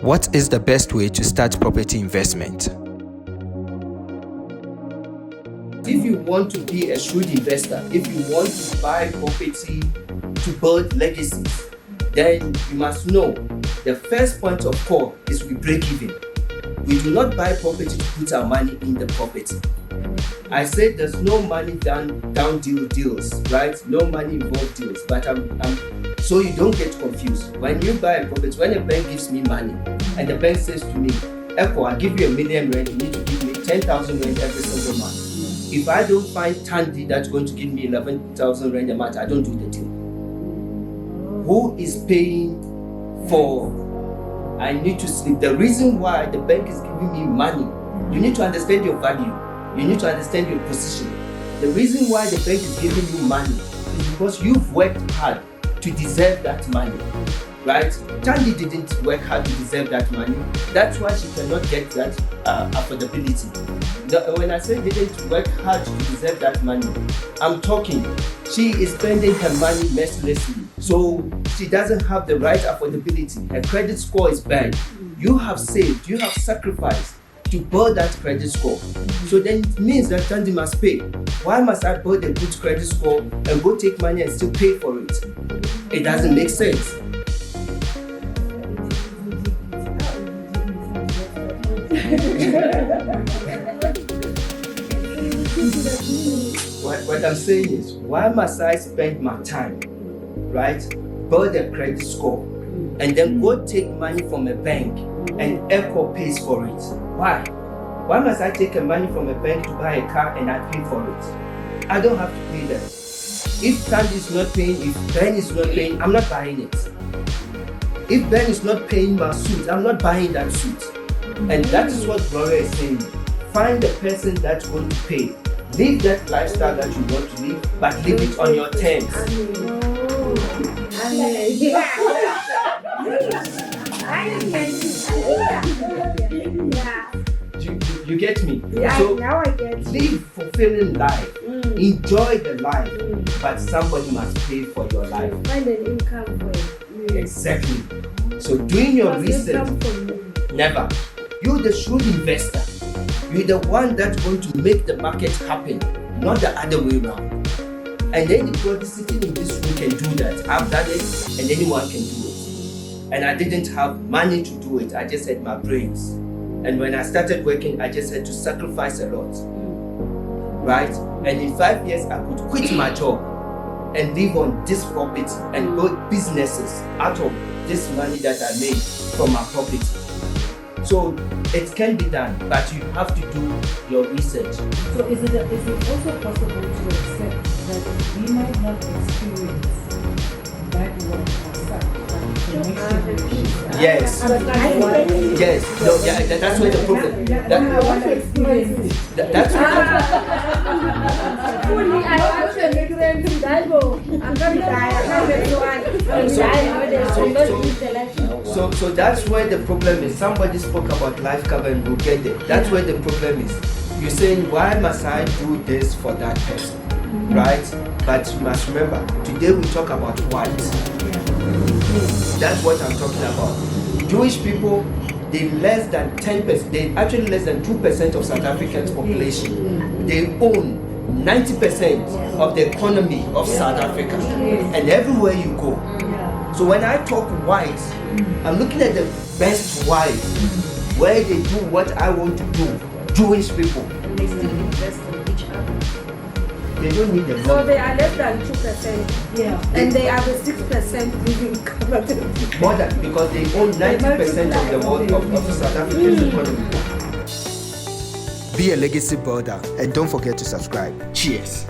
What is the best way to start property investment? If you want to be a shrewd investor, if you want to buy property to build legacies, then you must know the first point of call is we break even. We do not buy property to put our money in the property. I said there's no money down deals, right? No money involved deals. But so you don't get confused. When you buy a property, when a bank gives me money and the bank says to me, Echo, I'll give you R1 million, you need to give me 10,000 rand every single month. If I don't find Tandy that's going to give me 11,000 rand a month, I don't do the deal. Who is paying for I need to sleep? The reason why the bank is giving me money, you need to understand your value. You need to understand your position. The reason why the bank is giving you money is because you've worked hard to deserve that money, right? Tandy didn't work hard to deserve that money. That's why she cannot get that affordability. When I say didn't work hard to deserve that money, I'm talking, she is spending her money mercilessly. So she doesn't have the right affordability. Her credit score is bad. You have saved, you have sacrificed to build that credit score. So then it means that Tandy must pay. Why must I build a good credit score and go take money and still pay for it? It doesn't make sense. What I'm saying is, why must I spend my time, right, build a credit score, and then go take money from a bank and Echo pays for it? Why? Why must I take money from a bank to buy a car and I pay for it? I don't have to pay that. If Tandy is not paying, if Ben is not paying, I'm not buying it. If Ben is not paying my suit, I'm not buying that suit. And that is what Gloria is saying. Find the person that's going to pay. Live that lifestyle that you want to live, but live it on your terms. You get me? Yeah, so now I get you. Live fulfilling life. Enjoy the life, but somebody must pay for your life. Find an income for it. Exactly. So doing your research, never. You're the shrewd investor. You're the one that's going to make the market happen, not the other way around. And anybody sitting in this room can do that. I've done it, and anyone can do it. And I didn't have money to do it. I just had my brains. And when I started working, I just had to sacrifice a lot, right? And in 5 years, I could quit my job and live on this property and build businesses out of this money that I made from my property. So it can be done, but you have to do your research. So is it also possible to accept that we might have experience that work outside? Yes. Yes. No, yeah, that's where the problem. I want to experience it. That's So that's where the problem is. Somebody spoke about life cover and we'll get there. That's where the problem is. You're saying, why must I do this for that person? Right? But you must remember, today we talk about white. That's what I'm talking about. Jewish people, they less than 10%, they actually less than 2% of South Africa's population. They own 90% of the economy of South Africa. And everywhere you go. So when I talk white, I'm looking at the best white, where they do what I want to do. Jewish people. And they still invest in each other. They don't need the money. So they are less than 2%. Yeah. And they are the 6% living covered. More than, because they own 90% of the world of South Africa's economy. Be a legacy builder and don't forget to subscribe. Cheers.